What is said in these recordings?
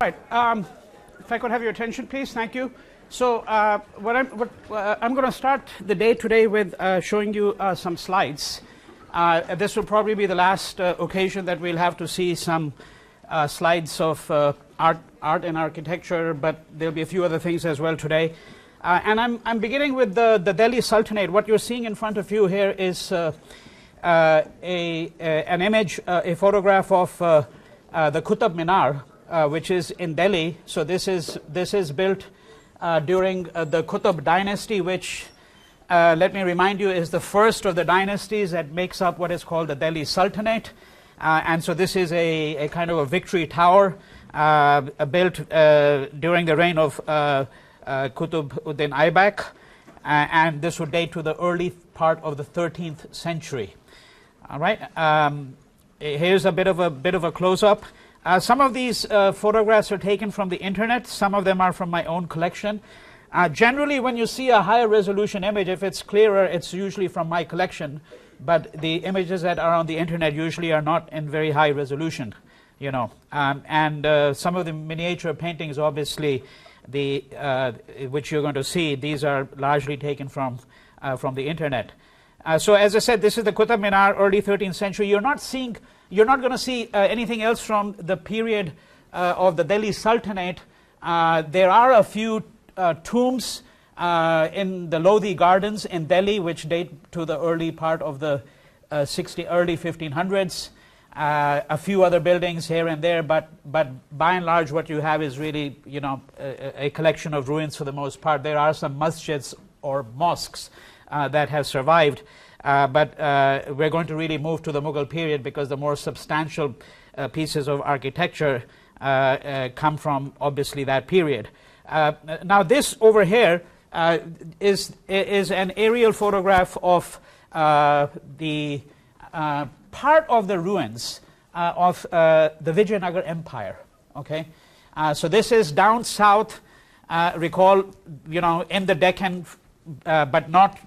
Right. If I could have your attention, please. Thank you. So I'm going to start the day today with showing you some slides. This will probably be the last occasion that we'll have to see some slides of art and architecture, but there'll be a few other things as well today. And I'm beginning with the Delhi Sultanate. What you're seeing in front of you here is an image, a photograph of the Qutab Minar, which is in Delhi. So this is built during the Qutab dynasty, which let me remind you is the first of the dynasties that makes up what is called the Delhi Sultanate. And so this is a kind of a victory tower built during the reign of Qutb-ud-Din Aibak, and this would date to the early part of the 13th century. All right, here's a bit of a close-up. Some of these photographs are taken from the internet. Some of them are from my own collection. Generally, when you see a higher resolution image, if it's clearer, it's usually from my collection. But the images that are on the internet usually are not in very high resolution, you know. And some of the miniature paintings, obviously, which you're going to see, these are largely taken from the internet. So as I said, this is the Qutab Minar, early 13th century. You're not going to see anything else from the period of the Delhi Sultanate. There are a few tombs in the Lodi Gardens in Delhi, which date to the early part of the early 1500s. A few other buildings here and there, but by and large, what you have is really, you know, a collection of ruins for the most part. There are some masjids or mosques that have survived, but we're going to really move to the Mughal period because the more substantial pieces of architecture come from obviously that period. Now this over here is an aerial photograph of the part of the ruins of the Vijayanagar Empire. Okay, so this is down south. Recall, you know, in the Deccan, but not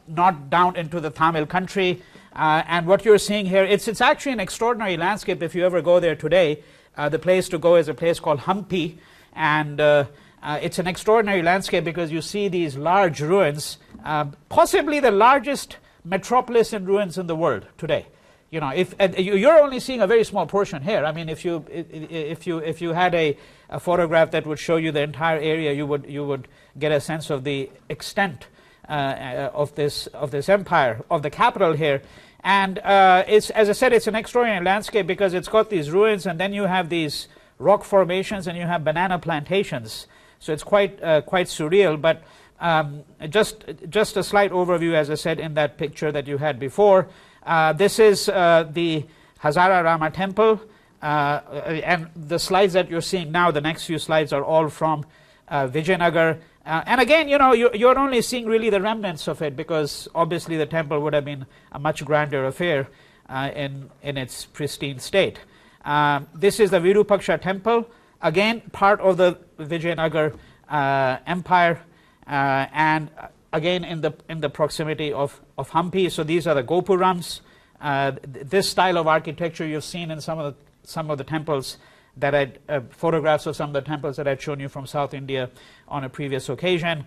down into the Tamil country. And what you're seeing here, it's actually an extraordinary landscape. If you ever go there today, the place to go is a place called Hampi, and it's an extraordinary landscape because you see these large ruins, possibly the largest metropolis in ruins in the world today. You know, if you're only seeing a very small portion here. I mean, if you had a photograph that would show you the entire area, you would get a sense of the extent of this empire, of the capital here. And it's, as I said, it's an extraordinary landscape because it's got these ruins, and then you have these rock formations, and you have banana plantations. So it's quite surreal. But just a slight overview, as I said, in that picture that you had before. This is the Hazara Rama temple, and the slides that you're seeing now, the next few slides, are all from Vijayanagar. And again, you know, you're only seeing really the remnants of it because obviously the temple would have been a much grander affair in its pristine state. This is the Virupaksha temple, again part of the Vijayanagar Empire, and again in the proximity of Hampi. So these are the gopurams. This style of architecture you've seen in some of the temples that photographs of some of the temples that I'd shown you from South India on a previous occasion.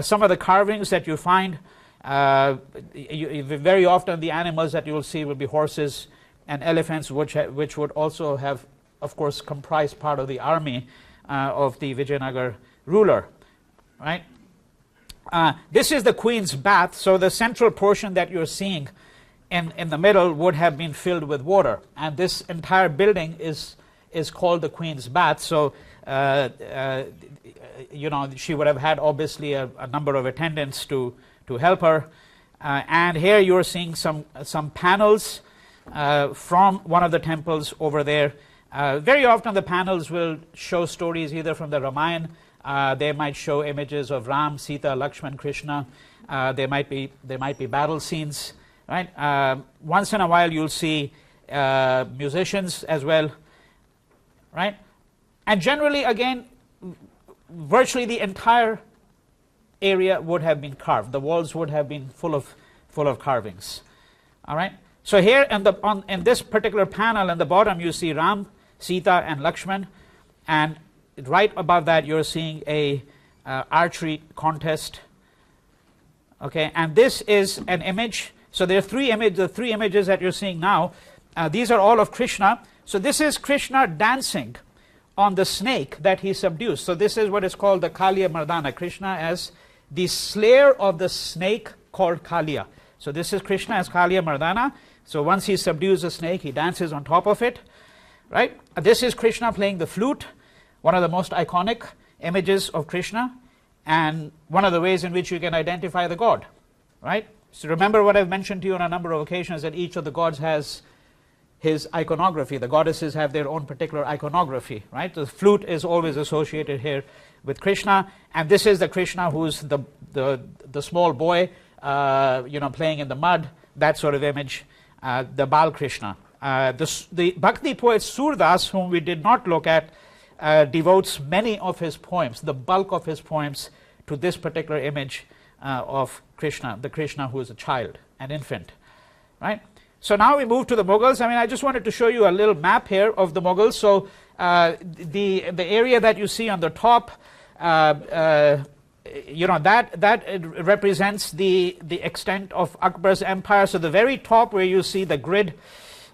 Some of the carvings that you find, very often the animals that you will see will be horses and elephants, which would also have, of course, comprised part of the army of the Vijayanagar ruler, right? This is the Queen's Bath. So the central portion that you're seeing in the middle would have been filled with water, and this entire building is called the Queen's Bath. So you know, she would have had obviously a number of attendants to help her. And here you're seeing some panels from one of the temples over there. Very often the panels will show stories either from the Ramayana. They might show images of Ram, Sita, Lakshman, Krishna. They might be battle scenes, right? Once in a while you'll see musicians as well, right? And generally, again, virtually the entire area would have been carved. The walls would have been full of carvings. All right. So here in this particular panel in the bottom, you see Ram, Sita, and Lakshman, and right above that you're seeing a archery contest. Okay, and this is an image. So there are the three images that you're seeing now. These are all of Krishna. So this is Krishna dancing on the snake that he subdues. So this is what is called the Kaliya Mardana. Krishna as the slayer of the snake called Kaliya. So this is Krishna as Kaliya Mardana. So once he subdues the snake, he dances on top of it. Right? This is Krishna playing the flute, one of the most iconic images of Krishna, and one of the ways in which you can identify the god. Right? So remember what I've mentioned to you on a number of occasions, that each of the gods has his iconography. The goddesses have their own particular iconography. Right? The flute is always associated here with Krishna, and this is the Krishna who's the small boy, playing in the mud. That sort of image, the Bal Krishna. The Bhakti poet Surdas, whom we did not look at, devotes many of his poems, the bulk of his poems, to this particular image of Krishna, the Krishna who is a child, an infant. Right? So now we move to the Mughals. I mean, I just wanted to show you a little map here of the Mughals. So the area that you see on the top, that represents the extent of Akbar's empire. So the very top where you see the grid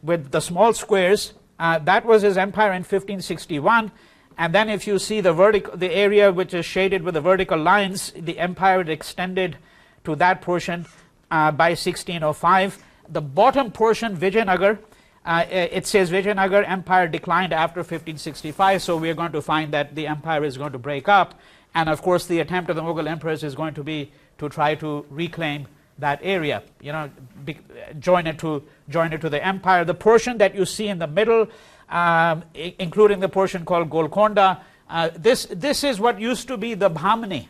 with the small squares, that was his empire in 1561. And then if you see the area which is shaded with the vertical lines, the empire had extended to that portion by 1605. The bottom portion, Vijayanagar, it says Vijayanagar Empire declined after 1565, so we are going to find that the empire is going to break up, and of course the attempt of the Mughal emperors is going to be to try to reclaim that area, join it to the empire. The portion that you see in the middle, including the portion called Golconda, this is what used to be the Bhamani,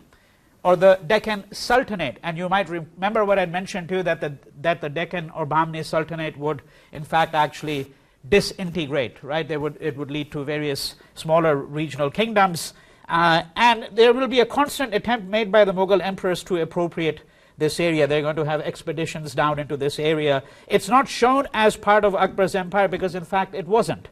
or the Deccan Sultanate. And you might remember what I mentioned to you, that the Deccan or Bhamani Sultanate would in fact actually disintegrate, right? It would lead to various smaller regional kingdoms, and there will be a constant attempt made by the Mughal emperors to appropriate this area. They're going to have expeditions down into this area. It's not shown as part of Akbar's empire because in fact it wasn't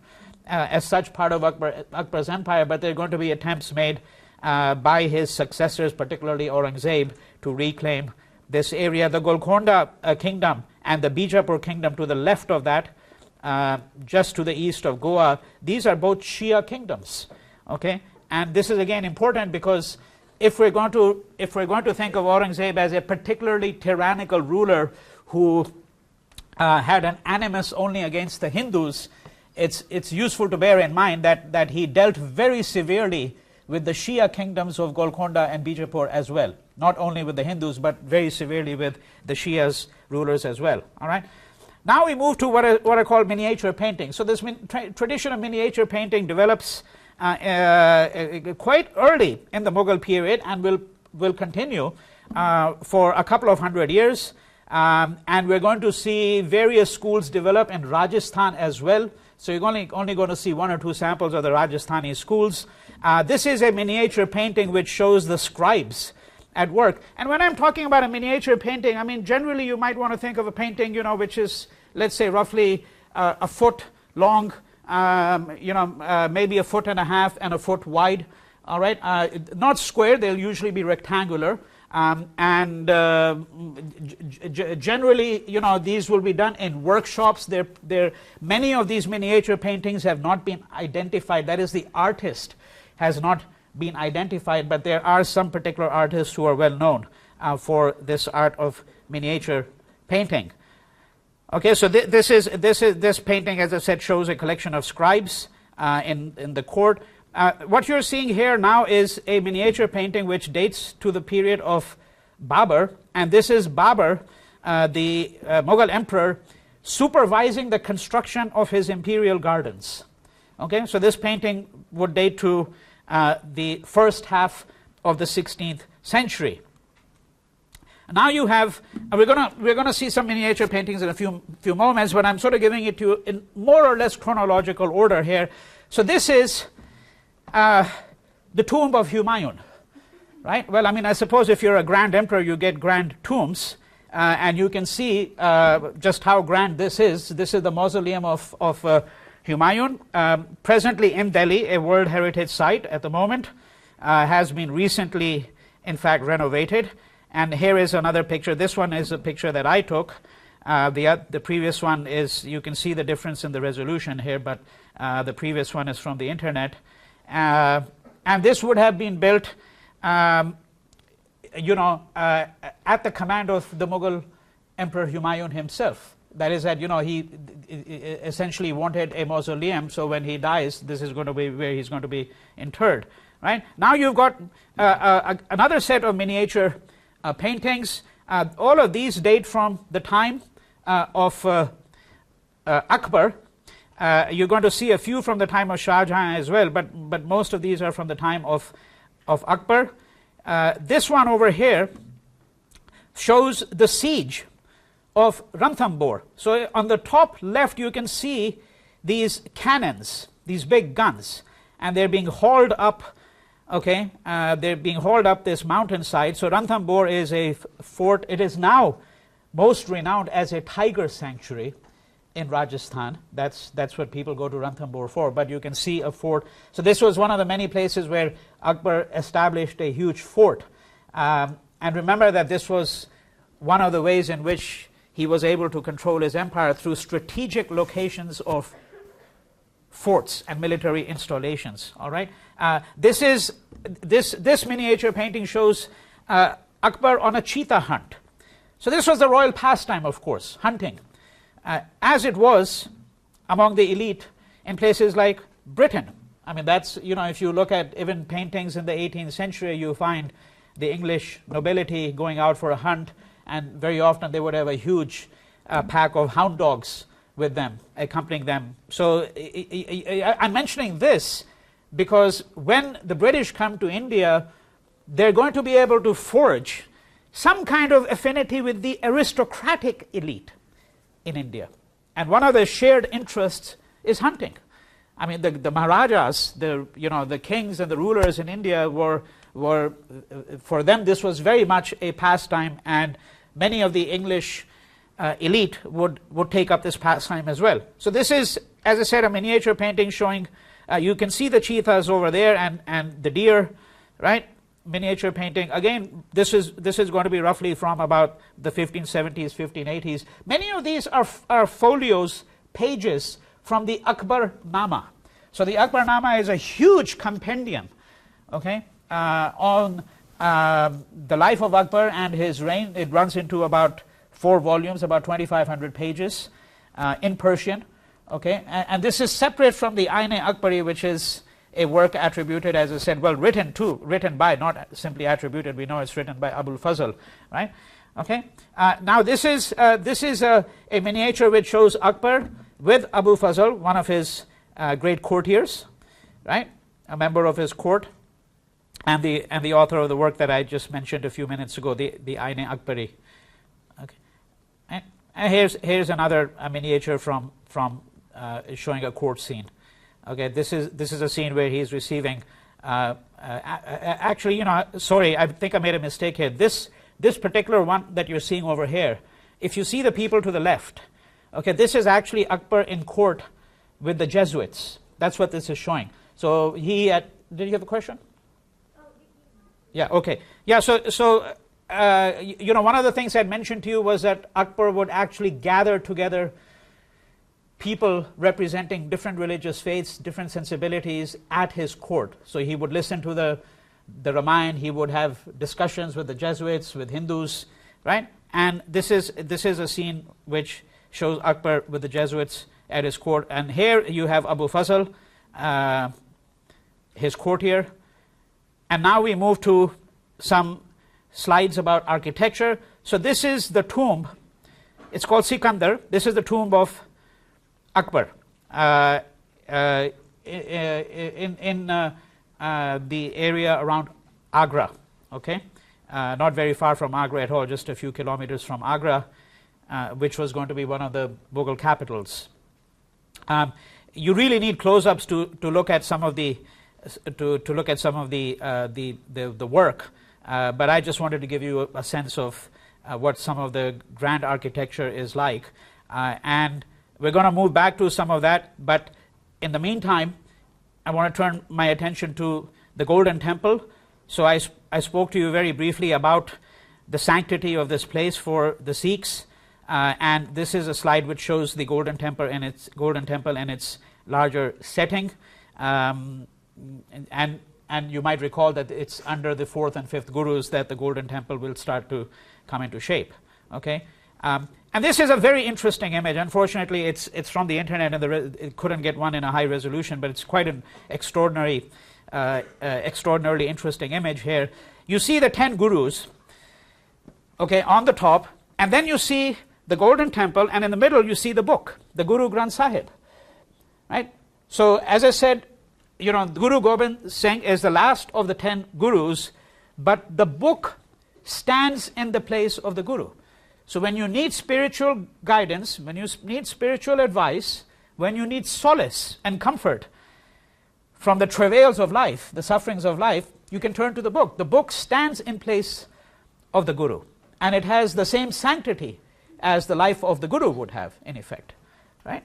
as such part of Akbar's empire, but there are going to be attempts made by his successors, particularly Aurangzeb, to reclaim this area. The Golconda kingdom and the Bijapur kingdom to the left of that, just to the east of Goa, these are both Shia kingdoms. Okay, and this is again important because if we're going to think of Aurangzeb as a particularly tyrannical ruler who had an animus only against the Hindus, it's useful to bear in mind that he dealt very severely with the Shia kingdoms of Golconda and Bijapur as well. Not only with the Hindus, but very severely with the Shias rulers as well. All right. Now we move to what I call miniature painting. So this tradition of miniature painting develops quite early in the Mughal period and will continue for a couple of hundred years. And we're going to see various schools develop in Rajasthan as well. So you're only going to see one or two samples of the Rajasthani schools. This is a miniature painting which shows the scribes at work. And when I'm talking about a miniature painting, I mean generally you might want to think of a painting, which is, let's say, roughly a foot long, maybe a foot and a half and a foot wide. All right, not square; they'll usually be rectangular. Generally, these will be done in workshops. Many of these miniature paintings have not been identified. That is, the artist has not been identified, but there are some particular artists who are well known for this art of miniature painting. Okay, so this painting, as I said, shows a collection of scribes in the court. What you're seeing here now is a miniature painting which dates to the period of Babur, and this is Babur, the Mughal emperor, supervising the construction of his imperial gardens. Okay, so this painting would date to the first half of the 16th century. Now you have, we're going to see some miniature paintings in a few moments, but I'm sort of giving it to you in more or less chronological order here. So this is the tomb of Humayun, right? Well, I mean, I suppose if you're a grand emperor, you get grand tombs, and you can see just how grand this is. This is the mausoleum of Humayun, presently in Delhi, a World Heritage Site at the moment, has been recently, in fact, renovated. And here is another picture. This one is a picture that I took. The previous one is, you can see the difference in the resolution here, but the previous one is from the internet. And this would have been built, at the command of the Mughal Emperor Humayun himself. That is that, he essentially wanted a mausoleum, so when he dies, this is going to be where he's going to be interred. Right? Now you've got another set of miniature paintings. All of these date from the time of Akbar. You're going to see a few from the time of Shah Jahan as well, but most of these are from the time of Akbar. This one over here shows the siege of Ranthambore. So on the top left you can see these cannons, these big guns, and they're being hauled up. Okay, they're being hauled up this mountainside. So Ranthambore is a fort. It is now most renowned as a tiger sanctuary in Rajasthan. That's what people go to Ranthambore for. But you can see a fort. So this was one of the many places where Akbar established a huge fort. And remember that this was one of the ways in which he was able to control his empire, through strategic locations of forts and military installations. All right. This miniature painting shows Akbar on a cheetah hunt. So this was the royal pastime, of course, hunting, as it was among the elite in places like Britain. I mean, that's, if you look at even paintings in the 18th century, you find the English nobility going out for a hunt, and very often they would have a huge pack of hound dogs with them, accompanying them. So I'm mentioning this because when the British come to India, they're going to be able to forge some kind of affinity with the aristocratic elite in India. And one of their shared interests is hunting. I mean, the Maharajas, the kings and the rulers in India were for them this was very much a pastime, and many of the English elite would take up this pastime as well. So this is, as I said, a miniature painting showing, you can see the cheetahs over there and the deer, right? Miniature painting. Again, this is going to be roughly from about the 1570s, 1580s. Many of these are folios, pages from the Akbar Nama. So the Akbar Nama is a huge compendium, okay, on the life of Akbar and his reign. It runs into about 4 volumes, about 2,500 pages in Persian. Okay, and this is separate from the Ain-e-Akbari, which is a work attributed, as I said, well, written by, not simply attributed. We know it's written by Abul Fazl, right? Okay. Now this is a miniature which shows Akbar with Abu Fazl, one of his great courtiers, right? A member of his court, and the author of the work that I just mentioned a few minutes ago, the Ain-e-Akbari. Okay. And here's another miniature from showing a court scene. Okay, this is a scene where he's receiving. Actually, sorry, I think I made a mistake here. This particular one that you're seeing over here, if you see the people to the left, okay, this is actually Akbar in court with the Jesuits. That's what this is showing. So did you have a question? Yeah. Okay. Yeah. So one of the things I mentioned to you was that Akbar would actually gather together people representing different religious faiths, different sensibilities at his court. So he would listen to the Ramayana, he would have discussions with the Jesuits, with Hindus, right? And this is a scene which shows Akbar with the Jesuits at his court. And here you have Abu Fazl, his courtier. And now we move to some slides about architecture. So this is the tomb. It's called Sikandar. This is the tomb of Akbar in the area around Agra, okay, not very far from Agra at all, just a few kilometers from Agra, which was going to be one of the Mughal capitals. You really need close-ups to look at some of the work, but I just wanted to give you a sense of what some of the grand architecture is like, and we're going to move back to some of that, but in the meantime, I want to turn my attention to the Golden Temple. So I spoke to you very briefly about the sanctity of this place for the Sikhs, and this is a slide which shows the Golden Temple in its larger setting, and you might recall that it's under the 4th and 5th Gurus that the Golden Temple will start to come into shape. Okay, and this is a very interesting image. Unfortunately, it's from the internet, and it couldn't get one in a high resolution, but it's quite an extraordinarily interesting image here. You see the 10 Gurus, okay, on the top, and then you see the Golden Temple, and in the middle you see the book, the Guru Granth Sahib, right? So as I said, Guru Gobind Singh is the last of the 10 Gurus, but the book stands in the place of the Guru. So when you need spiritual guidance, when you need spiritual advice, when you need solace and comfort from the travails of life, the sufferings of life, you can turn to the book. The book stands in place of the Guru, and it has the same sanctity as the life of the Guru would have, in effect, right?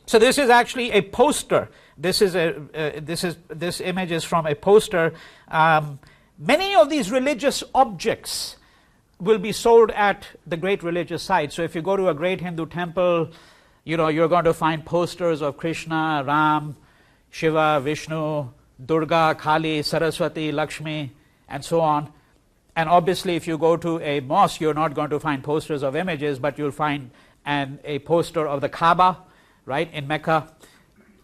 So this is actually a poster. This image is from a poster. Many of these religious objects will be sold at the great religious sites. So if you go to a great Hindu temple, you're going to find posters of Krishna, Ram, Shiva, Vishnu, Durga, Kali, Saraswati, Lakshmi, and so on. And obviously, if you go to a mosque, you're not going to find posters of images, but you'll find a poster of the Kaaba, right, in Mecca.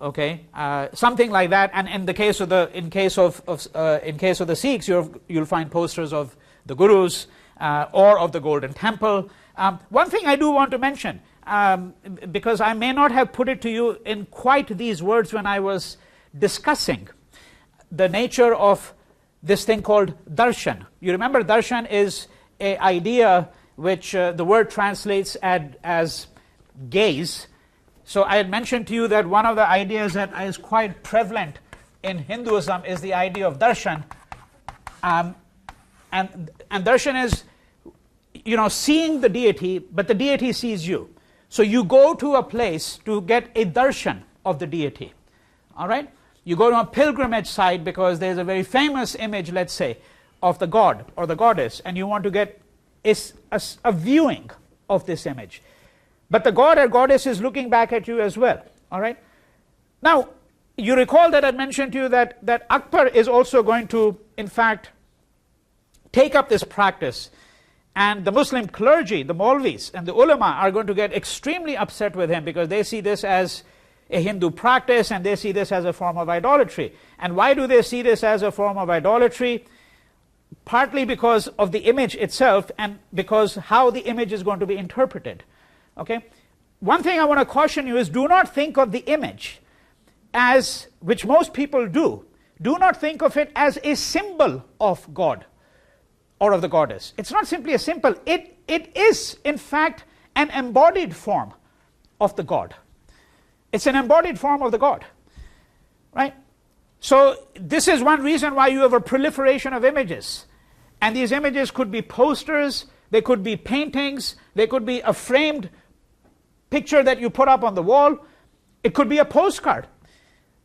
Okay, something like that. And in the case of the Sikhs, you'll find posters of the Gurus or of the Golden Temple. One thing I do want to mention, because I may not have put it to you in quite these words when I was discussing the nature of this thing called darshan. You remember darshan is an idea which the word translates as gaze. So I had mentioned to you that one of the ideas that is quite prevalent in Hinduism is the idea of darshan. And darshan is, seeing the deity, but the deity sees you. So you go to a place to get a darshan of the deity. All right? You go to a pilgrimage site because there's a very famous image, let's say, of the god or the goddess, and you want to get a viewing of this image. But the god or goddess is looking back at you as well. All right? Now, you recall that I mentioned to you that Akbar is also going to, in fact, take up this practice. And the Muslim clergy, the Maulvis and the ulama are going to get extremely upset with him because they see this as a Hindu practice and they see this as a form of idolatry. And why do they see this as a form of idolatry? Partly because of the image itself and because how the image is going to be interpreted. Okay? One thing I want to caution you is do not think of the image as, which most people do not think of it as a symbol of God or of the goddess. It's not simply a symbol. It is, in fact, an embodied form of the god. It's an embodied form of the god. Right? So this is one reason why you have a proliferation of images. And these images could be posters, they could be paintings, they could be a framed picture that you put up on the wall. It could be a postcard.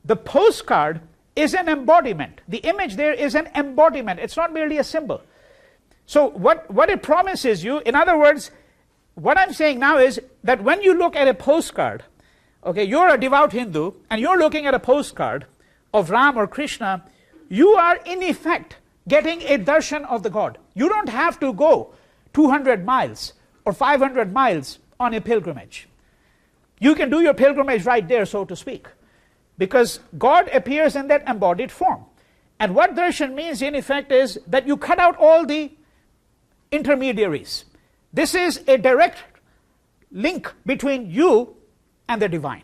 The postcard is an embodiment. The image there is an embodiment. It's not merely a symbol. So what it promises you, in other words, what I'm saying now is that when you look at a postcard, okay, you're a devout Hindu and you're looking at a postcard of Ram or Krishna, you are in effect getting a darshan of the god. You don't have to go 200 miles or 500 miles on a pilgrimage. You can do your pilgrimage right there, so to speak, because God appears in that embodied form. And what darshan means in effect is that you cut out all the intermediaries. This is a direct link between you and the divine.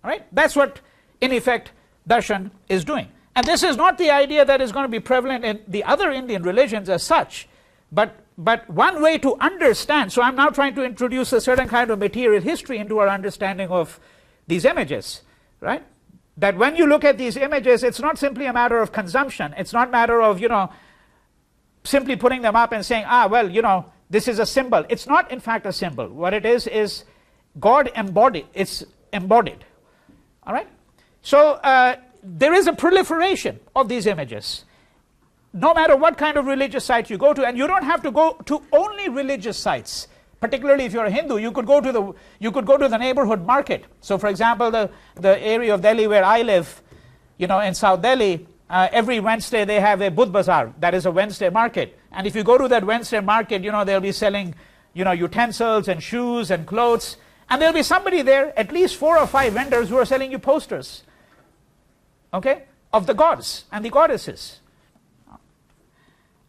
All right? That's what, in effect, darshan is doing. And this is not the idea that is going to be prevalent in the other Indian religions as such, but one way to understand, so I'm now trying to introduce a certain kind of material history into our understanding of these images, right? That when you look at these images, it's not simply a matter of consumption. It's not a matter of, simply putting them up and saying, well, this is a symbol. It's not, in fact, a symbol. What it is God embodied. It's embodied. All right? So there is a proliferation of these images, no matter what kind of religious site you go to, and you don't have to go to only religious sites. Particularly if you're a Hindu, you could go to the neighborhood market. So, for example, the area of Delhi where I live, in South Delhi, every Wednesday they have a Budh Bazaar. That is a Wednesday market. And if you go to that Wednesday market, they'll be selling, utensils and shoes and clothes. And there'll be somebody there, at least 4 or 5 vendors who are selling you posters, okay, of the gods and the goddesses.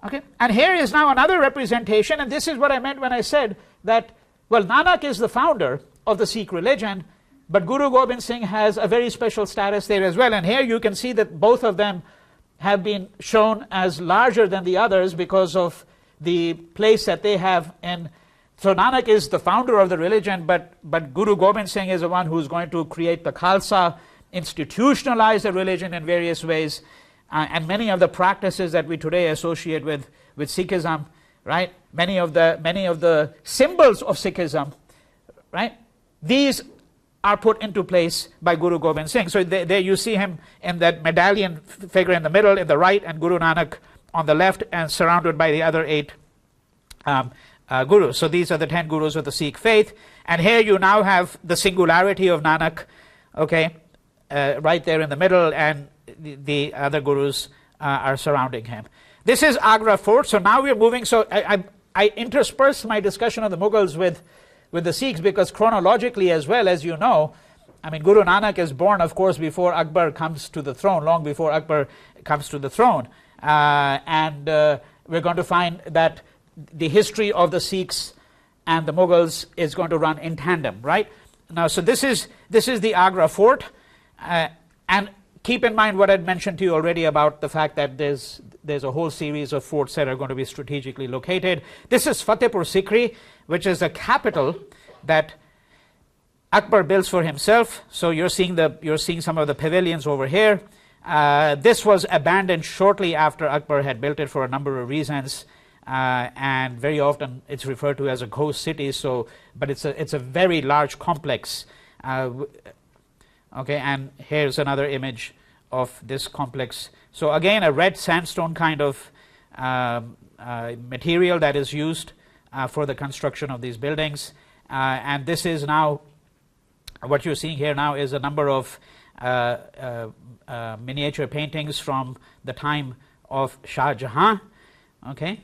Okay, and here is now another representation, and this is what I meant when I said that, well, Nanak is the founder of the Sikh religion, but Guru Gobind Singh has a very special status there as well. And here you can see that both of them have been shown as larger than the others because of the place that they have in. So Nanak is the founder of the religion, but Guru Gobind Singh is the one who's going to create the Khalsa, institutionalize the religion in various ways. And many of the practices that we today associate with Sikhism, right? Many of the symbols of Sikhism, right? These are put into place by Guru Gobind Singh. So there you see him in that medallion figure in the middle, in the right, and Guru Nanak on the left, and surrounded by the other 8 gurus. So these are the 10 gurus of the Sikh faith. And here you now have the singularity of Nanak, okay, right there in the middle, and the other gurus are surrounding him. This is Agra Fort. So now we're moving. So I interspersed my discussion of the Mughals with the Sikhs because chronologically as well, as you know, I mean, Guru Nanak is born, of course, before Akbar comes to the throne, long before Akbar comes to the throne. And we're going to find that the history of the Sikhs and the Mughals is going to run in tandem, right? Now, so this is the Agra Fort. And keep in mind what I'd mentioned to you already about the fact that there's a whole series of forts that are going to be strategically located. This is Fatehpur Sikri, which is a capital that Akbar builds for himself. So you're seeing some of the pavilions over here. This was abandoned shortly after Akbar had built it for a number of reasons, and very often it's referred to as a ghost city. So, but it's a very large complex. Okay, and here's another image of this complex. So again, a red sandstone kind of material that is used for the construction of these buildings. And this is now, what you're seeing here now is a number of miniature paintings from the time of Shah Jahan. Okay.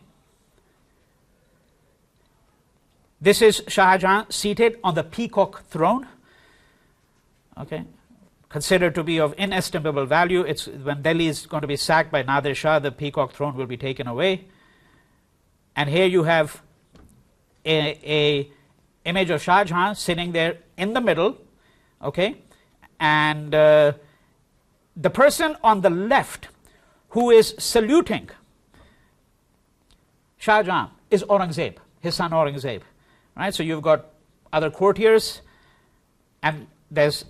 This is Shah Jahan seated on the peacock throne. Okay. Considered to be of inestimable value. It's when Delhi is going to be sacked by Nadir Shah, the peacock throne will be taken away. And here you have a image of Shah Jahan sitting there in the middle, okay? And the person on the left who is saluting Shah Jahan is Aurangzeb, his son Aurangzeb, right? So you've got other courtiers, and there's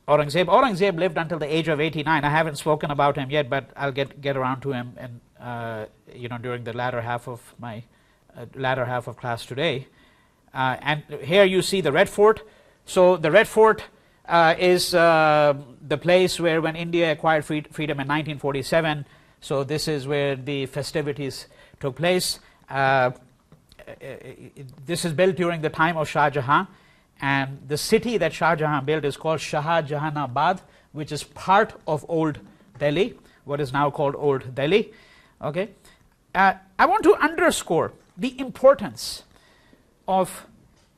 Aurangzeb. Aurangzeb lived until the age of 89. I haven't spoken about him yet, but I'll get around to him, and during the latter half of my class today. And here you see the Red Fort. So the Red Fort is the place where, when India acquired freedom in 1947, so this is where the festivities took place. This is built during the time of Shah Jahan. And the city that Shah Jahan built is called Shah Jahanabad, which is part of Old Delhi, what is now called Old Delhi. Okay, I want to underscore the importance of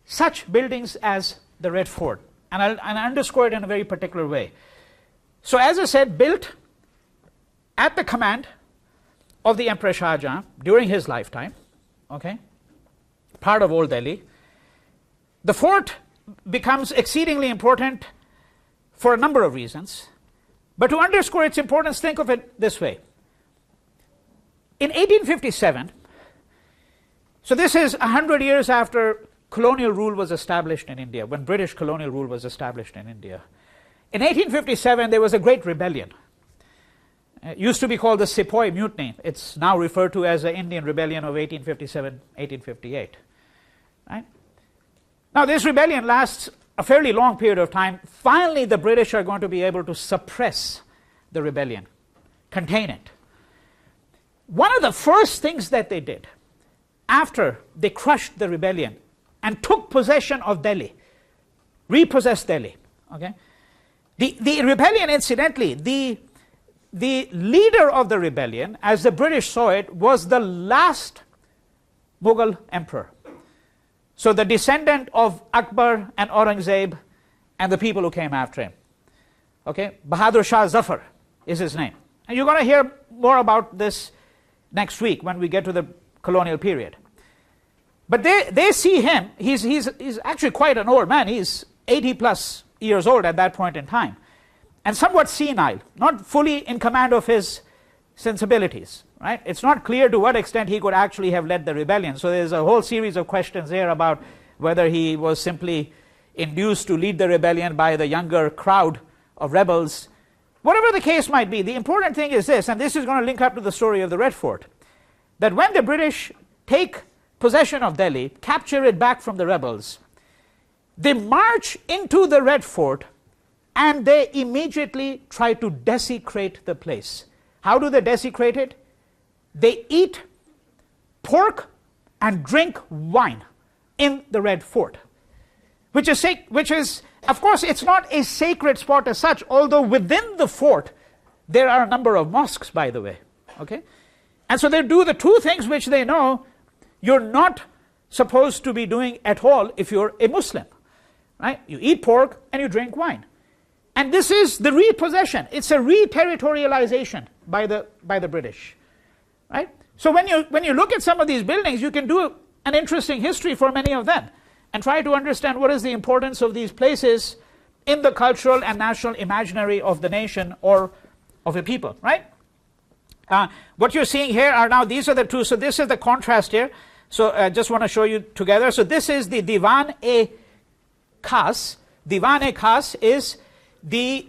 such buildings as the Red Fort, and I'll underscore it in a very particular way. So, as I said, built at the command of the Emperor Shah Jahan during his lifetime. Okay, part of Old Delhi. The fort becomes exceedingly important for a number of reasons, but to underscore its importance, think of it this way. In 1857, so this is 100 years after colonial rule was established in India, when British colonial rule was established in India. In 1857, there was a great rebellion. It used to be called the Sepoy Mutiny. It's now referred to as the Indian Rebellion of 1857-1858. Right? Now, this rebellion lasts a fairly long period of time. Finally, the British are going to be able to suppress the rebellion, contain it. One of the first things that they did after they crushed the rebellion and took possession of Delhi, repossessed Delhi, okay? The rebellion, incidentally, the leader of the rebellion, as the British saw it, was the last Mughal emperor. So the descendant of Akbar and Aurangzeb and the people who came after him. Okay, Bahadur Shah Zafar is his name. And you're going to hear more about this next week when we get to the colonial period. But they see him, he's actually quite an old man. He's 80 plus years old at that point in time. And somewhat senile, not fully in command of his sensibilities. Right? It's not clear to what extent he could actually have led the rebellion. So there's a whole series of questions there about whether he was simply induced to lead the rebellion by the younger crowd of rebels. Whatever the case might be, the important thing is this, and this is going to link up to the story of the Red Fort, that when the British take possession of Delhi, capture it back from the rebels, they march into the Red Fort and they immediately try to desecrate the place. How do they desecrate it? They eat pork and drink wine in the Red Fort, which is, of course, it's not a sacred spot as such, although within the fort there are a number of mosques, by the way. Okay? And so they do the two things which they know you're not supposed to be doing at all if you're a Muslim. Right? You eat pork and you drink wine. And this is the repossession. It's a reterritorialization by the British. Right? So when you look at some of these buildings, you can do an interesting history for many of them and try to understand what is the importance of these places in the cultural and national imaginary of the nation or of a people. Right? What you're seeing here are now, these are the two. So this is the contrast here. So I just want to show you together. So this is the Diwan-i-Khas. Diwan-i-Khas is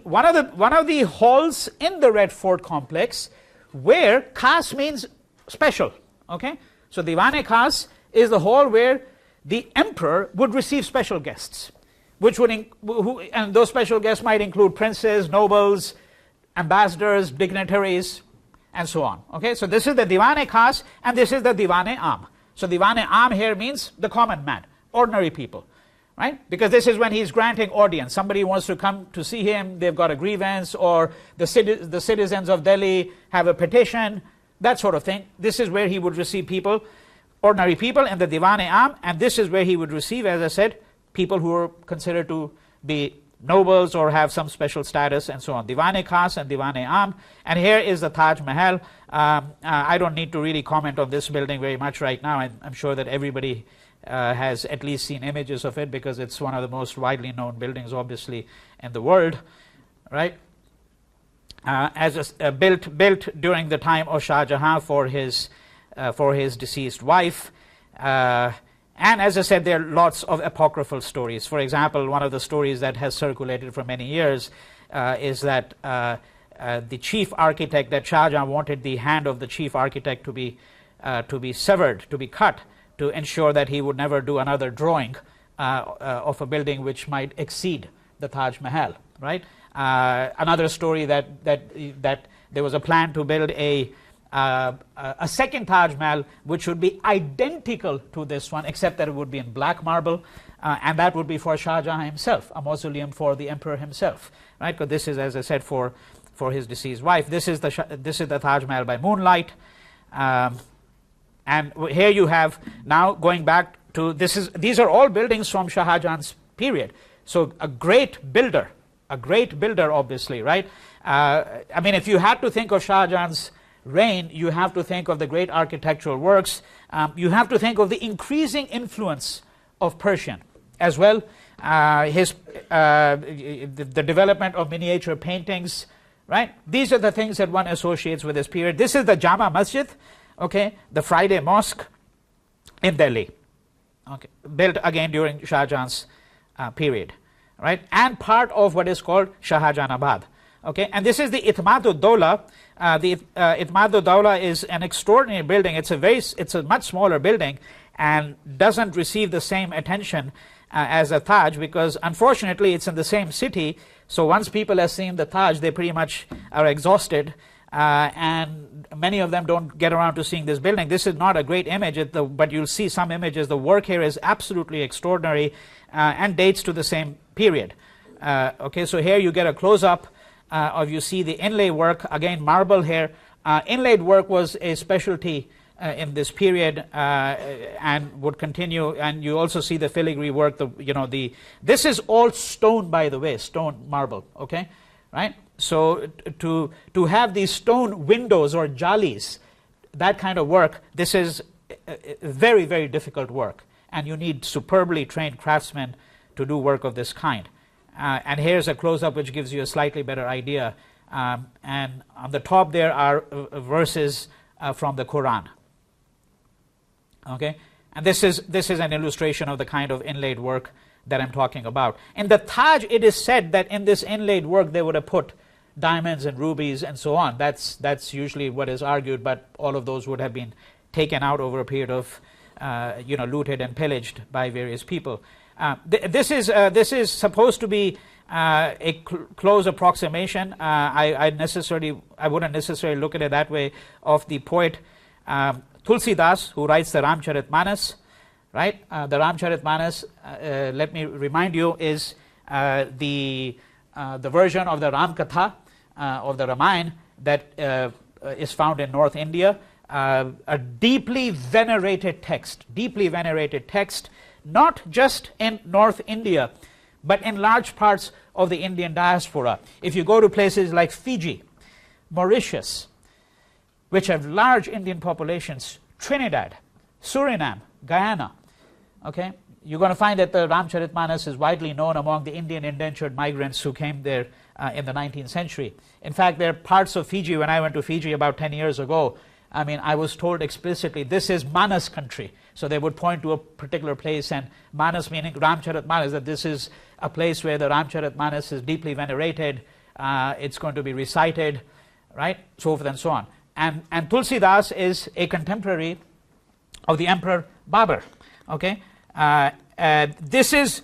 one of the halls in the Red Fort complex, where Khas means special. Okay, so Diwan-i-Khas is the hall where the emperor would receive special guests, which would and those special guests might include princes, nobles, ambassadors, dignitaries, and so on. Okay, so this is the Diwan-i-Khas and this is the Diwan-i-Am. So Diwan-i-Am here means the common man, ordinary people. Right? Because this is when he's granting audience. Somebody wants to come to see him, they've got a grievance, or the citizens of Delhi have a petition, that sort of thing. This is where he would receive people, ordinary people, in the Diwan-i-Am, and this is where he would receive, as I said, people who are considered to be nobles or have some special status and so on. Diwan-i-Khas and Diwan-i-Am. And here is the Taj Mahal. I don't need to really comment on this building very much right now. I'm sure that everybody has at least seen images of it, because it's one of the most widely known buildings, obviously, in the world, right? Built during the time of Shah Jahan for his deceased wife, and as I said, there are lots of apocryphal stories. For example, one of the stories that has circulated for many years is that the chief architect, that Shah Jahan wanted the hand of the chief architect to be severed, to be cut, to ensure that he would never do another drawing of a building which might exceed the Taj Mahal. Right? Another story that there was a plan to build a second Taj Mahal which would be identical to this one, except that it would be in black marble, and that would be for Shah Jahan himself, a mausoleum for the emperor himself. Right? Because this is, as I said, for his deceased wife. This is the Taj Mahal by moonlight. And here you have, now going back to, these are all buildings from Shah Jahan's period. So a great builder obviously, right? I mean, if you had to think of Shah Jahan's reign, you have to think of the great architectural works. You have to think of the increasing influence of Persian as well. The development of miniature paintings, right? These are the things that one associates with this period. This is the Jama Masjid. Okay, the Friday Mosque in Delhi, okay, built again during Shah Jahan's period, right, and part of what is called Shahjahanabad. Okay, and this is the Itmad-ud-Dawla. The Itmad-ud-Dawla is an extraordinary building. It's a much smaller building and doesn't receive the same attention as a Taj, because unfortunately it's in the same city. So once people have seen the Taj, they pretty much are exhausted, and many of them don't get around to seeing this building. This is not a great image, but you'll see some images. The work here is absolutely extraordinary and dates to the same period. Okay, so here you get a close-up of, you see the inlay work, again marble here. Inlaid work was a specialty in this period and would continue, and you also see the filigree work. This is all stone, by the way, stone marble. Okay, right? So to have these stone windows or jalis, that kind of work, this is very, very difficult work, and you need superbly trained craftsmen to do work of this kind. And here's a close-up which gives you a slightly better idea. And on the top there are verses from the Quran. Okay, and this is an illustration of the kind of inlaid work that I'm talking about. In the Taj, it is said that in this inlaid work they would have put diamonds and rubies and so on. That's usually what is argued, but all of those would have been taken out over a period of looted and pillaged by various people. This is supposed to be a close approximation. I wouldn't necessarily look at it that way, of the poet Tulsidas, who writes the Ramacaritmanas, right? The Ramacaritmanas, let me remind you, is the version of the Ramakatha of the Ramayana that is found in North India. A deeply venerated text, not just in North India, but in large parts of the Indian diaspora. If you go to places like Fiji, Mauritius, which have large Indian populations, Trinidad, Suriname, Guyana, okay, you're going to find that the Ramacaritmanas is widely known among the Indian indentured migrants who came there in the 19th century. In fact, there are parts of Fiji, when I went to Fiji about 10 years ago, I was told explicitly, this is Manas country. So they would point to a particular place, and Manas meaning Ramacaritmanas, that this is a place where the Ramacaritmanas is deeply venerated, it's going to be recited, right, so forth and so on. And Tulsidas is a contemporary of the Emperor Babur. Okay, this is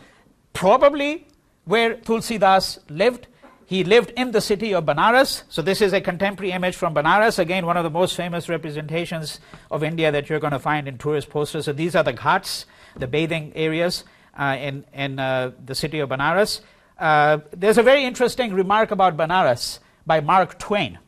probably where Tulsidas lived. He lived in the city of Banaras. So this is a contemporary image from Banaras, again one of the most famous representations of India that you're going to find in tourist posters. So these are the ghats, the bathing areas in the city of Banaras. There's a very interesting remark about Banaras by Mark Twain,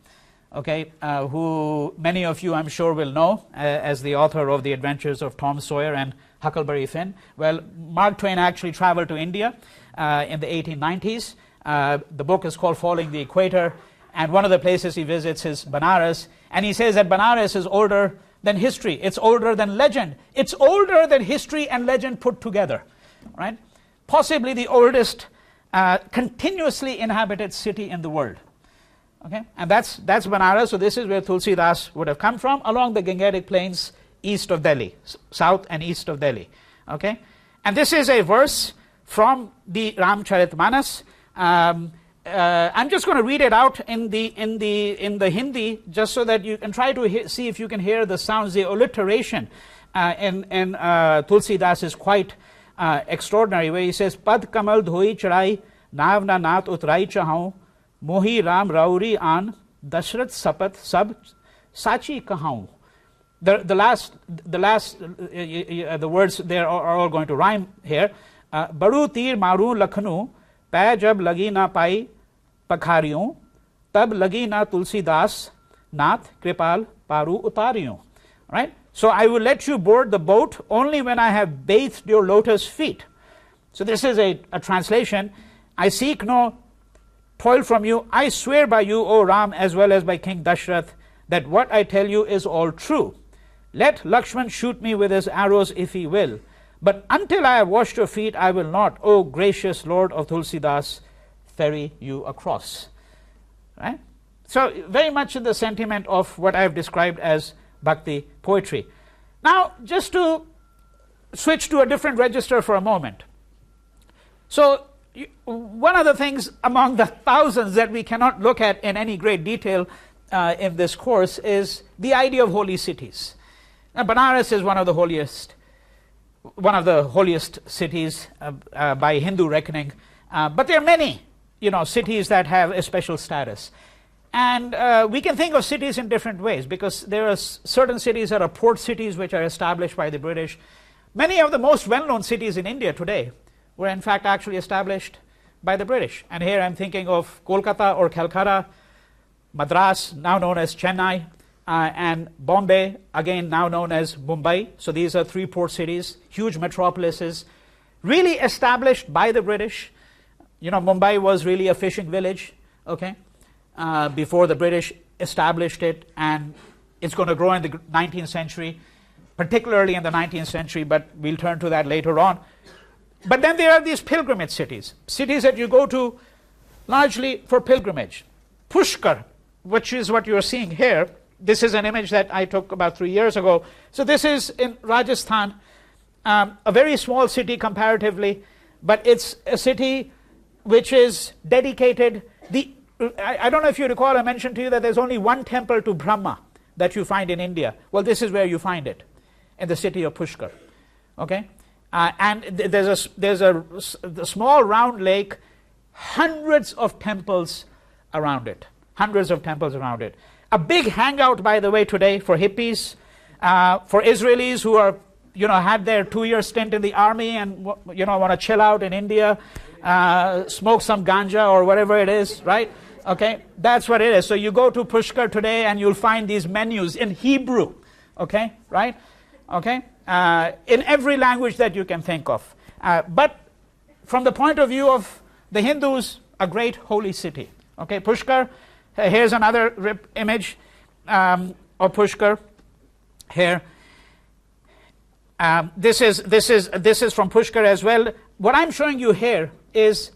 okay, who many of you I'm sure will know as the author of The Adventures of Tom Sawyer and Huckleberry Finn. Well, Mark Twain actually traveled to India in the 1890s. The book is called Following the Equator, and one of the places he visits is Banaras, and he says that Banaras is older than history, it's older than legend, it's older than history and legend put together, right? Possibly the oldest continuously inhabited city in the world. Okay, and that's Banaras. So this is where Tulsidas would have come from, along the Gangetic plains east of Delhi, south and east of Delhi. Okay, and this is a verse from the Ramacaritmanas. I'm just going to read it out in the Hindi, just so that you can try to see if you can hear the sounds. The alliteration in Tulsidas is quite extraordinary, where he says, Pad kamal dhui charai, nav na naat utrai chahau, mohi ram rauri an, dashrat sapat sab sachi kahau. The words there are all going to rhyme here. Baru tir maru lakhnu, pै जब लगी ना पाई पखारियों, तब लगी ना तुलसीदास, नाथ कृपाल Paru उतारियों. Right? So I will let you board the boat only when I have bathed your lotus feet. So this is a translation. I seek no toil from you. I swear by you, O Ram, as well as by King Dashrath, that what I tell you is all true. Let Lakshman shoot me with his arrows if he will. But until I have washed your feet, I will not, O gracious Lord of Tulsidas, ferry you across. Right? So very much in the sentiment of what I have described as bhakti poetry. Now, just to switch to a different register for a moment. So one of the things among the thousands that we cannot look at in any great detail in this course is the idea of holy cities. Now, Banaras is one of the holiest one of the holiest cities by Hindu reckoning. But there are many, cities that have a special status. And we can think of cities in different ways, because there are certain cities that are port cities which are established by the British. Many of the most well-known cities in India today were in fact actually established by the British. And here I'm thinking of Kolkata or Calcutta, Madras, now known as Chennai, and Bombay, again now known as Mumbai. So these are three port cities, huge metropolises, really established by the British. Mumbai was really a fishing village, okay, before the British established it, and it's going to grow in the 19th century, particularly in the 19th century, but we'll turn to that later on. But then there are these pilgrimage cities, cities that you go to largely for pilgrimage. Pushkar, which is what you're seeing here, this is an image that I took about 3 years ago. So this is in Rajasthan, a very small city comparatively, but it's a city which is dedicated. I don't know if you recall, I mentioned to you that there's only one temple to Brahma that you find in India. Well, this is where you find it, in the city of Pushkar. Okay, and there's a small round lake, hundreds of temples around it. Hundreds of temples around it. A big hangout, by the way, today for hippies, for Israelis who are, had their 2-year stint in the army and want to chill out in India, smoke some ganja or whatever it is, right? Okay, that's what it is. So you go to Pushkar today and you'll find these menus in Hebrew, okay, right? Okay, in every language that you can think of. But from the point of view of the Hindus, a great holy city. Okay, Pushkar. Here's another image of Pushkar. Here, this is from Pushkar as well. What I'm showing you here is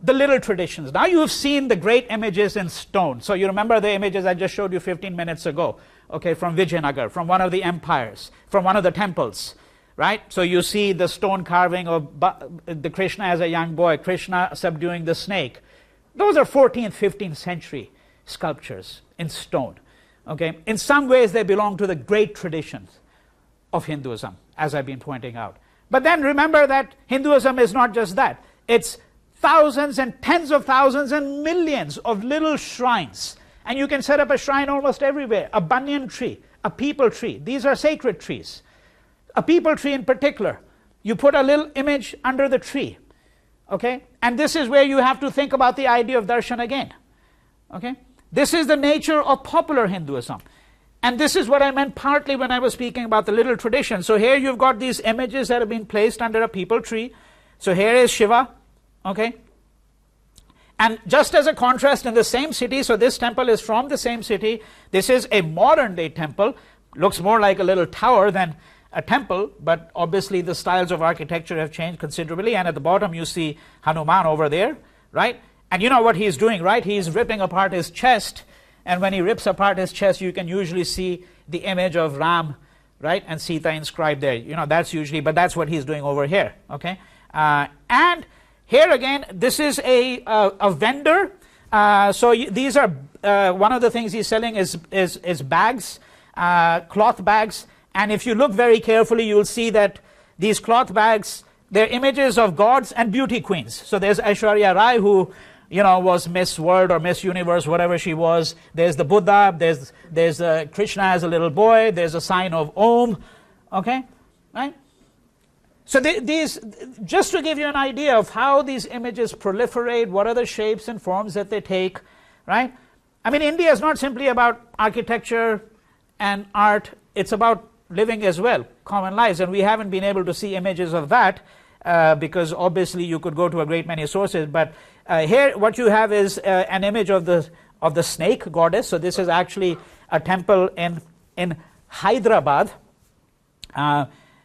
the little traditions. Now you've seen the great images in stone. So you remember the images I just showed you 15 minutes ago. Okay, from Vijayanagar, from one of the empires, from one of the temples, right? So you see the stone carving of the Krishna as a young boy, Krishna subduing the snake. Those are 14th, 15th century sculptures in stone. Okay, in some ways they belong to the great traditions of Hinduism, as I've been pointing out. But then remember that Hinduism is not just that. It's thousands and tens of thousands and millions of little shrines. And you can set up a shrine almost everywhere. A banyan tree, a peepal tree. These are sacred trees. A peepal tree in particular. You put a little image under the tree. Okay, and this is where you have to think about the idea of darshan again. Okay, this is the nature of popular Hinduism, and this is what I meant partly when I was speaking about the little tradition. So here you've got these images that have been placed under a peepal tree. So here is Shiva. Okay, and just as a contrast, in the same city, so this temple is from the same city. This is a modern day temple. Looks more like a little tower than a temple, but obviously the styles of architecture have changed considerably. And at the bottom you see Hanuman over there, right? And you know what he's doing, right? He's ripping apart his chest, and when he rips apart his chest, you can usually see the image of Ram, right, and Sita inscribed there. That's usually, but that's what he's doing over here. Okay, and here again, this is a vendor. So these are one of the things he's selling is bags, cloth bags. And if you look very carefully, you'll see that these cloth bags, they're images of gods and beauty queens. So there's Aishwarya Rai, who, was Miss World or Miss Universe, whatever she was. There's the Buddha. There's Krishna as a little boy. There's a sign of Om. Okay, right? So these, just to give you an idea of how these images proliferate, what are the shapes and forms that they take, right? I mean, India is not simply about architecture and art. It's about living as well, common lives, and we haven't been able to see images of that because obviously you could go to a great many sources. But here what you have is an image of the snake goddess. So this is actually a temple in Hyderabad.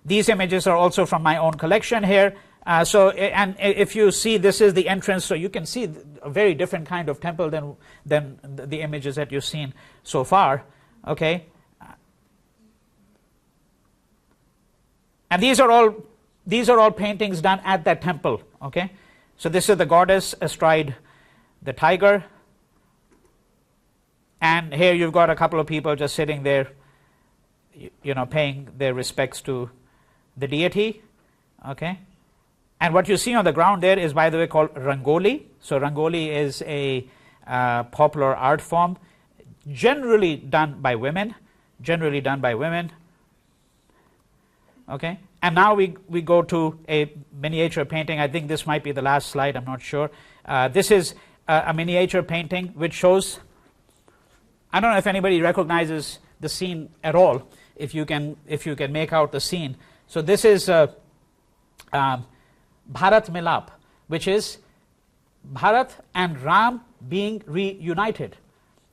These images are also from my own collection here. And if you see, this is the entrance, so you can see a very different kind of temple than the images that you've seen so far. Okay. And these are all paintings done at that temple. Okay, so this is the goddess astride the tiger, and here you've got a couple of people just sitting there, paying their respects to the deity, okay? And what you see on the ground there is, by the way, called Rangoli. So Rangoli is a popular art form, generally done by women, okay? And now we go to a miniature painting. I think this might be the last slide, I'm not sure. This is a miniature painting which shows, I don't know if anybody recognizes the scene at all, if you can make out the scene. So this is Bharat Milap, which is Bharat and Ram being reunited,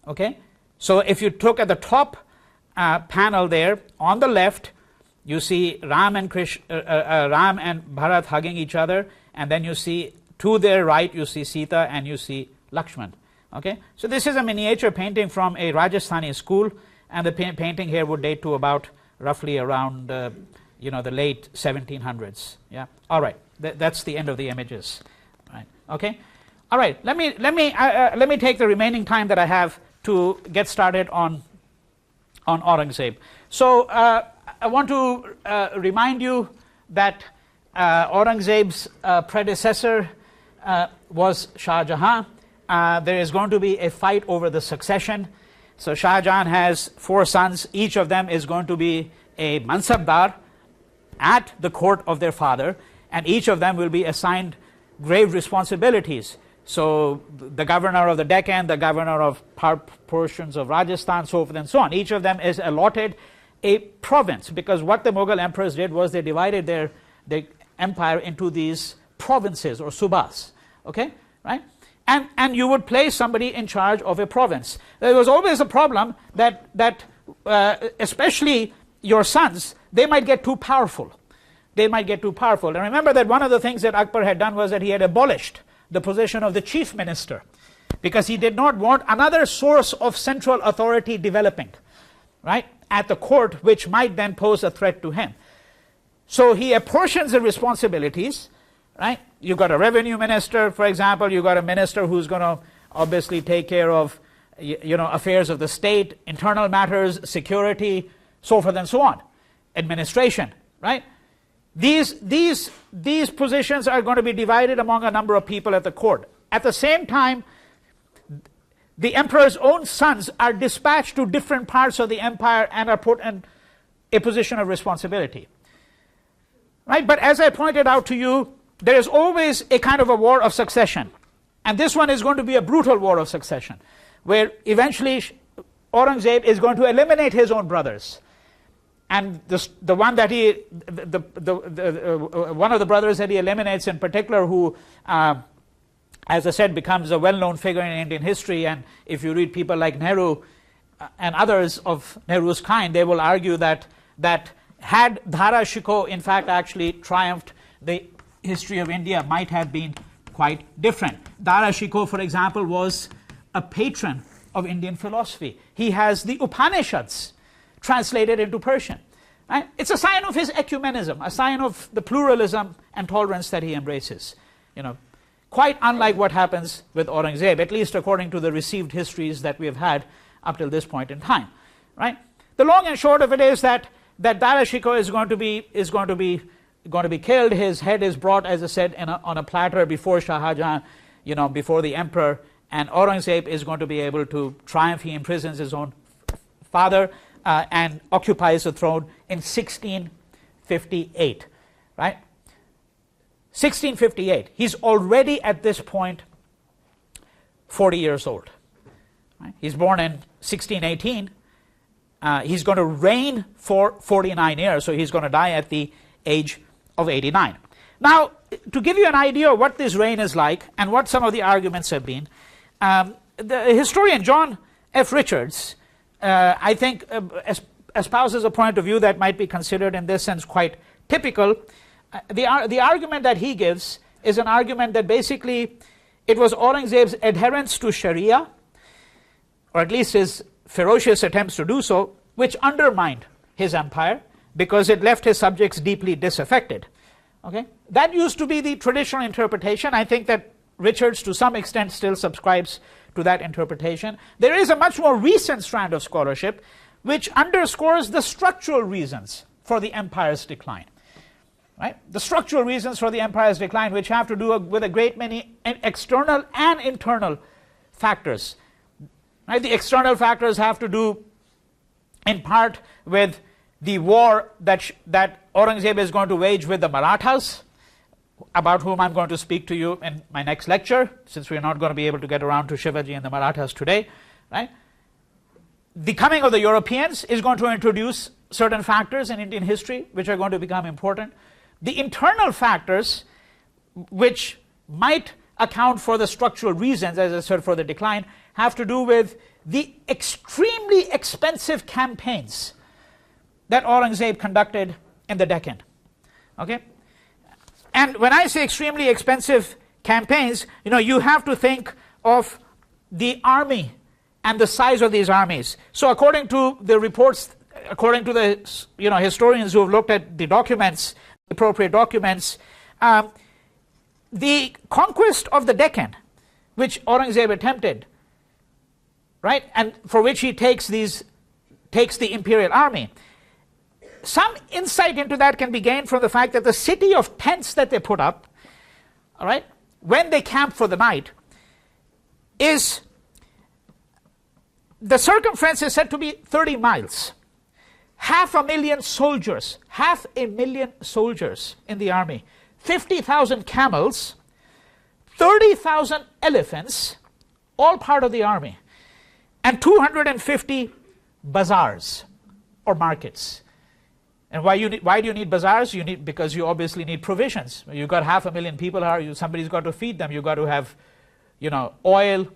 okay? So if you look at the top panel there, on the left, you see Ram and Bharat hugging each other, and then you see to their right you see Sita and you see Lakshman. Okay, so this is a miniature painting from a Rajasthani school, and the painting here would date to about roughly around the late 1700s. Yeah. All right. That's the end of the images. Right. Okay. All right. Let me take the remaining time that I have to get started on Aurangzeb. So I want to remind you that Aurangzeb's predecessor was Shah Jahan. There is going to be a fight over the succession. So Shah Jahan has 4 sons. Each of them is going to be a mansabdar at the court of their father, and each of them will be assigned grave responsibilities. So the governor of the Deccan, the governor of portions of Rajasthan, so forth and so on. Each of them is allotted a province, because what the Mughal emperors did was they divided their empire into these provinces or subas. Okay, right? And you would place somebody in charge of a province. There was always a problem that especially your sons, they might get too powerful. They might get too powerful. And remember that one of the things that Akbar had done was that he had abolished the position of the chief minister, because he did not want another source of central authority developing, right, at the court, which might then pose a threat to him. So he apportions the responsibilities, right? You've got a revenue minister, for example. You've got a minister who's going to obviously take care of affairs of the state, internal matters, security, so forth and so on, administration, right? These positions are going to be divided among a number of people at the court. At the same time, the emperor's own sons are dispatched to different parts of the empire and are put in a position of responsibility, right? But as I pointed out to you, there is always a kind of a war of succession, and this one is going to be a brutal war of succession, where eventually Aurangzeb is going to eliminate his own brothers. And the one that one of the brothers that he eliminates in particular, who, as I said, becomes a well-known figure in Indian history, and if you read people like Nehru and others of Nehru's kind, they will argue that had Dhara Shikoh in fact actually triumphed, the history of India might have been quite different. Dhara Shikoh, for example, was a patron of Indian philosophy. He has the Upanishads translated into Persian. Right? It's a sign of his ecumenism, a sign of the pluralism and tolerance that he embraces. Quite unlike what happens with Aurangzeb, at least according to the received histories that we have had up till this point in time. Right? The long and short of it is that Dhara Shikoh is going to be killed. His head is brought, as I said, on a platter before Shah Jahan, before the emperor, and Aurangzeb is going to be able to triumph. He imprisons his own father and occupies the throne in 1658, right? 1658. He's already at this point 40 years old. Right? He's born in 1618. He's going to reign for 49 years, so he's going to die at the age of 89. Now, to give you an idea of what this reign is like and what some of the arguments have been, the historian John F. Richards, I think, espouses a point of view that might be considered in this sense quite typical. The argument that he gives is an argument that basically it was Aurangzeb's adherence to Sharia, or at least his ferocious attempts to do so, which undermined his empire because it left his subjects deeply disaffected. Okay? That used to be the traditional interpretation. I think that Richards to some extent still subscribes to that interpretation. There is a much more recent strand of scholarship which underscores the structural reasons for the empire's decline. right? The structural reasons for the empire's decline, which have to do with a great many external and internal factors. Right? The external factors have to do in part with the war that Aurangzeb is going to wage with the Marathas, about whom I'm going to speak to you in my next lecture, since we're not going to be able to get around to Shivaji and the Marathas today. Right? The coming of the Europeans is going to introduce certain factors in Indian history which are going to become important. The internal factors which might account for the structural reasons, as I said, for the decline, have to do with the extremely expensive campaigns that Aurangzeb conducted in the Deccan. Okay? And when I say extremely expensive campaigns, you have to think of the army and the size of these armies. So according to the reports, according to the historians who have looked at the documents, appropriate documents, the conquest of the Deccan, which Aurangzeb attempted, right, and for which he takes the imperial army, some insight into that can be gained from the fact that the city of tents that they put up, all right, when they camp for the night, is, the circumference is said to be 30 miles. 500,000 soldiers, 500,000 soldiers in the army, 50,000 camels, 30,000 elephants, all part of the army, and 250 bazaars or markets. And why do you need bazaars? Because you obviously need provisions. You've got 500,000 people, somebody's got to feed them. You've got to have, oil,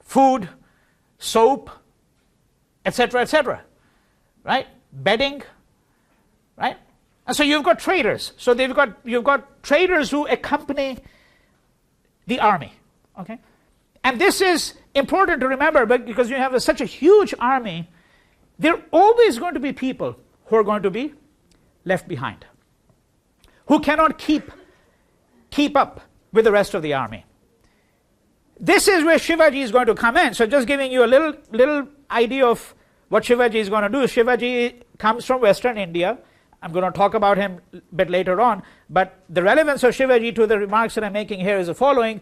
food, soap, etc., etc. Right? Bedding, right? And so you've got traders. So you've got traders who accompany the army. Okay? And this is important to remember, because you have such a huge army, there are always going to be people who are going to be left behind, who cannot keep up with the rest of the army. This is where Shivaji is going to come in. So just giving you a little idea of what Shivaji is going to do. Shivaji comes from Western India. I'm going to talk about him a bit later on, but the relevance of Shivaji to the remarks that I'm making here is the following,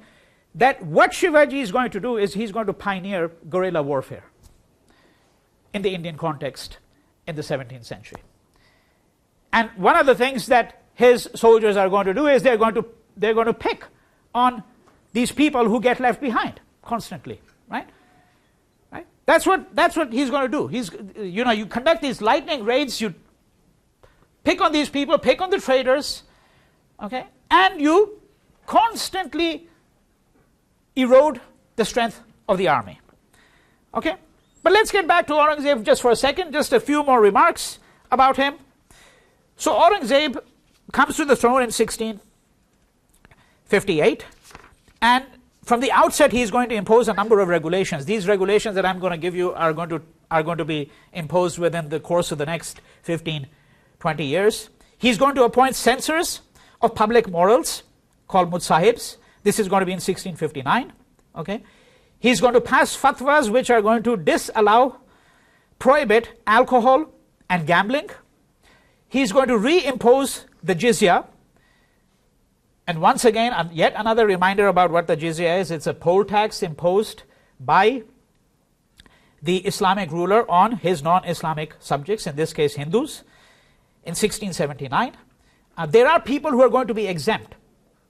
that what Shivaji is going to do is he's going to pioneer guerrilla warfare in the Indian context in the 17th century. And one of the things that his soldiers are going to do is they're going to pick on these people who get left behind constantly, right? Right? That's what he's going to do. You conduct these lightning raids, you pick on these people, pick on the traders, okay, and you constantly erode the strength of the army. Okay? But let's get back to Aurangzeb just for a second, just a few more remarks about him. So Aurangzeb comes to the throne in 1658, and from the outset he is going to impose a number of regulations. These regulations that I'm going to give you are going to be imposed within the course of the next 15, 20 years. He's going to appoint censors of public morals called Mutsahibs. This is going to be in 1659. Okay? He's going to pass fatwas which are going to prohibit alcohol and gambling. He's going to reimpose the jizya. And once again, yet another reminder about what the jizya is. It's a poll tax imposed by the Islamic ruler on his non-Islamic subjects, in this case Hindus, in 1679. There are people who are going to be exempt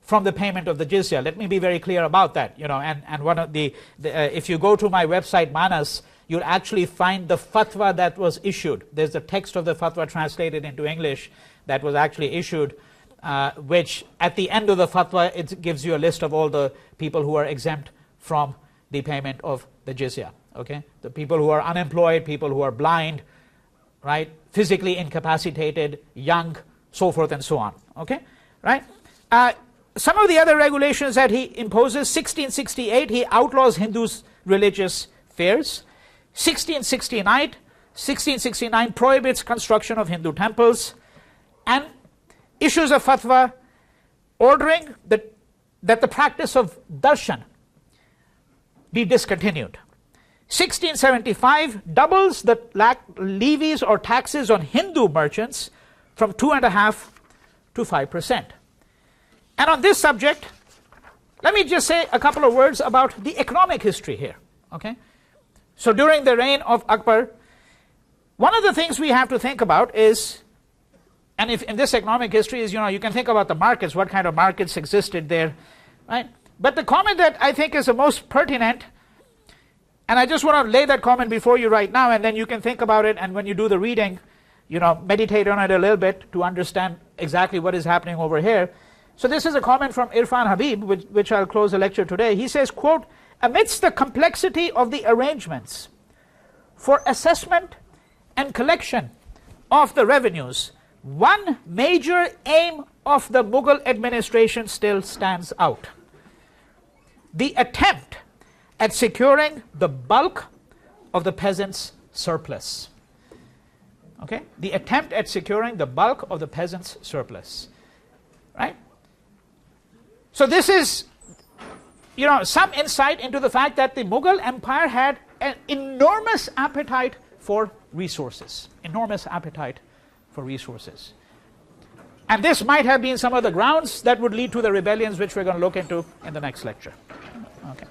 from the payment of the jizya. Let me be very clear about that. And one of if you go to my website Manas, you'll actually find the fatwa that was issued. There's the text of the fatwa translated into English that was actually issued, which at the end of the fatwa it gives you a list of all the people who are exempt from the payment of the jizya. Okay, the people who are unemployed, people who are blind, right, physically incapacitated, young, so forth and so on. Okay, right. Some of the other regulations that he imposes: 1668, he outlaws Hindus' religious fairs. 1669 prohibits construction of Hindu temples, and issues a fatwa ordering that the practice of darshan be discontinued. 1675 doubles the levies or taxes on Hindu merchants from 2.5 to 5%. And on this subject, let me just say a couple of words about the economic history here. Okay? So during the reign of Akbar, one of the things we have to think about is, and if in this economic history is, you can think about the markets, what kind of markets existed there, right? But the comment that I think is the most pertinent, and I just want to lay that comment before you right now, and then you can think about it, and when you do the reading, meditate on it a little bit to understand exactly what is happening over here. So this is a comment from Irfan Habib, which I'll close the lecture today. He says, quote, amidst the complexity of the arrangements for assessment and collection of the revenues, one major aim of the Mughal administration still stands out: the attempt at securing the bulk of the peasants' surplus. Okay? The attempt at securing the bulk of the peasants' surplus. Right? So this is, some insight into the fact that the Mughal Empire had an enormous appetite for resources. Enormous appetite for resources. And this might have been some of the grounds that would lead to the rebellions which we're going to look into in the next lecture. Okay.